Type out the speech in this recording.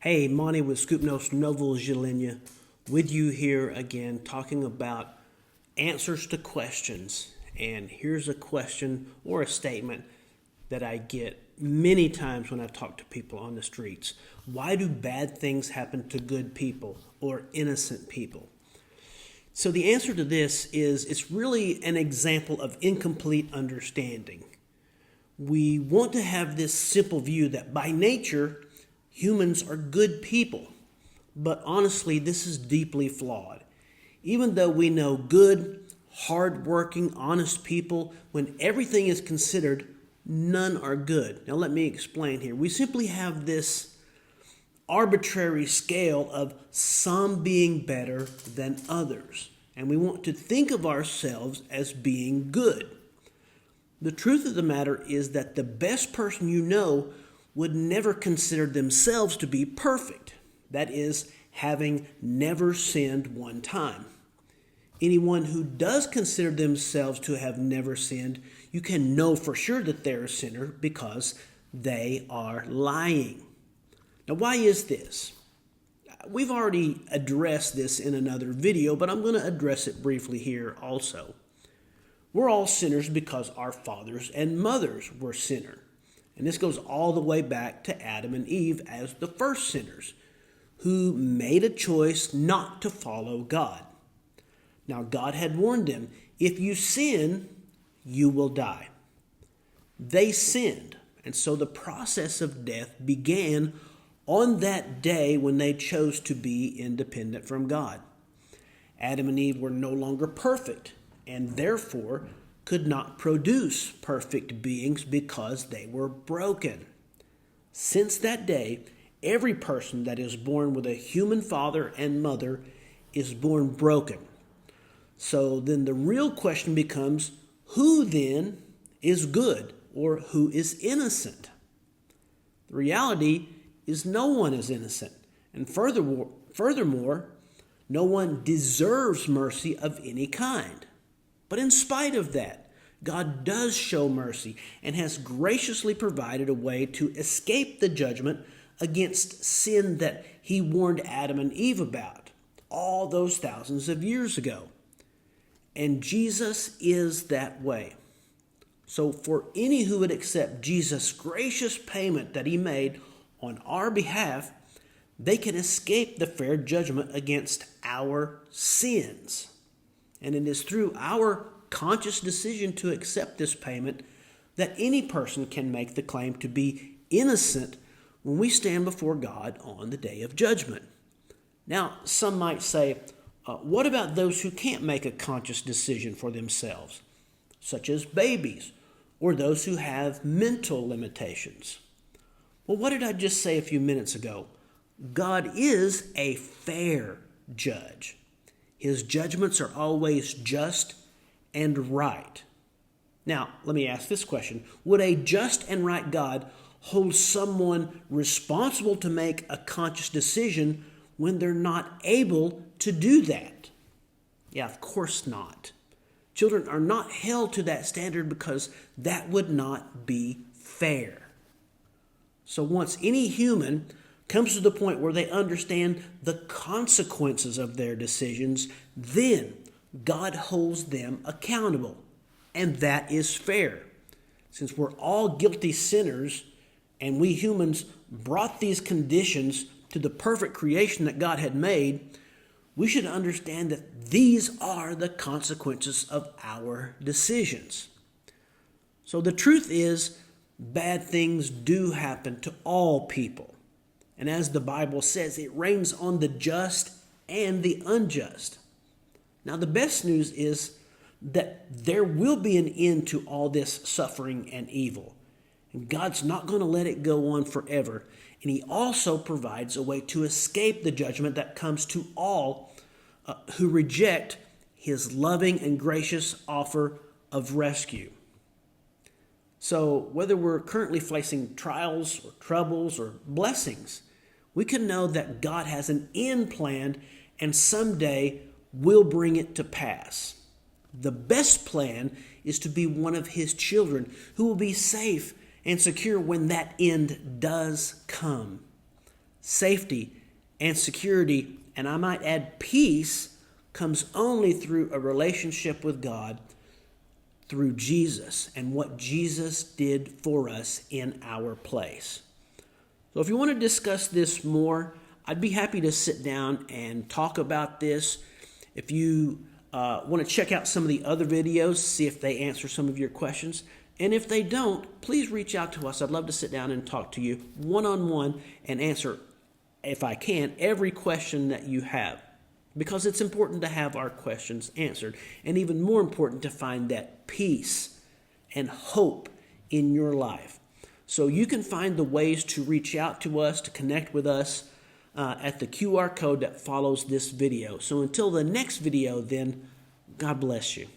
Hey, Monte with Scoopnos Novel Zilenia with you here again talking about answers to questions. And here's a question or a statement that I get many times when I talk to people on the streets. Why do bad things happen to good people or innocent people? So the answer to this is it's really an example of incomplete understanding. We want to have this simple view that by nature, humans are good people. But honestly, this is deeply flawed. Even though we know good, hardworking, honest people, when everything is considered, none are good. Now let me explain here. We simply have this arbitrary scale of some being better than others. And we want to think of ourselves as being good. The truth of the matter is that the best person you know would never consider themselves to be perfect. That is, having never sinned one time. Anyone who does consider themselves to have never sinned, you can know for sure that they're a sinner because they are lying. Now, why is this? We've already addressed this in another video, but I'm going to address it briefly here also. We're all sinners because our fathers and mothers were sinners. And this goes all the way back to Adam and Eve as the first sinners who made a choice not to follow God. Now, God had warned them, if you sin, you will die. They sinned, and so the process of death began on that day when they chose to be independent from God. Adam and Eve were no longer perfect, and therefore could not produce perfect beings because they were broken. Since that day, every person that is born with a human father and mother is born broken. So then the real question becomes, who then is good or who is innocent? The reality is no one is innocent. And furthermore, no one deserves mercy of any kind. But in spite of that, God does show mercy and has graciously provided a way to escape the judgment against sin that he warned Adam and Eve about all those thousands of years ago. And Jesus is that way. So for any who would accept Jesus' gracious payment that he made on our behalf, they can escape the fair judgment against our sins. And it is through our conscious decision to accept this payment that any person can make the claim to be innocent when we stand before God on the day of judgment. Now, some might say, what about those who can't make a conscious decision for themselves, such as babies or those who have mental limitations? Well, what did I just say a few minutes ago? God is a fair judge. His judgments are always just and right. Now, let me ask this question. Would a just and right God hold someone responsible to make a conscious decision when they're not able to do that? Yeah, of course not. Children are not held to that standard because that would not be fair. So once any human comes to the point where they understand the consequences of their decisions, then God holds them accountable. And that is fair. Since we're all guilty sinners and we humans brought these conditions to the perfect creation that God had made, we should understand that these are the consequences of our decisions. So the truth is, bad things do happen to all people. And as the Bible says, it rains on the just and the unjust. Now, the best news is that there will be an end to all this suffering and evil. And God's not going to let it go on forever. And he also provides a way to escape the judgment that comes to all who reject his loving and gracious offer of rescue. So whether we're currently facing trials or troubles or blessings, we can know that God has an end planned and someday will bring it to pass. The best plan is to be one of his children who will be safe and secure when that end does come. safety, and security, and I might add peace, comes only through a relationship with God, through Jesus and what Jesus did for us in our place. So if you want to discuss this more, I'd be happy to sit down and talk about this. If you want to check out some of the other videos, see if they answer some of your questions. And if they don't, please reach out to us. I'd love to sit down and talk to you one-on-one and answer, if I can, every question that you have. Because it's important to have our questions answered. And even more important, to find that peace and hope in your life. So you can find the ways to reach out to us, to connect with us at the QR code that follows this video. So until the next video, then, God bless you.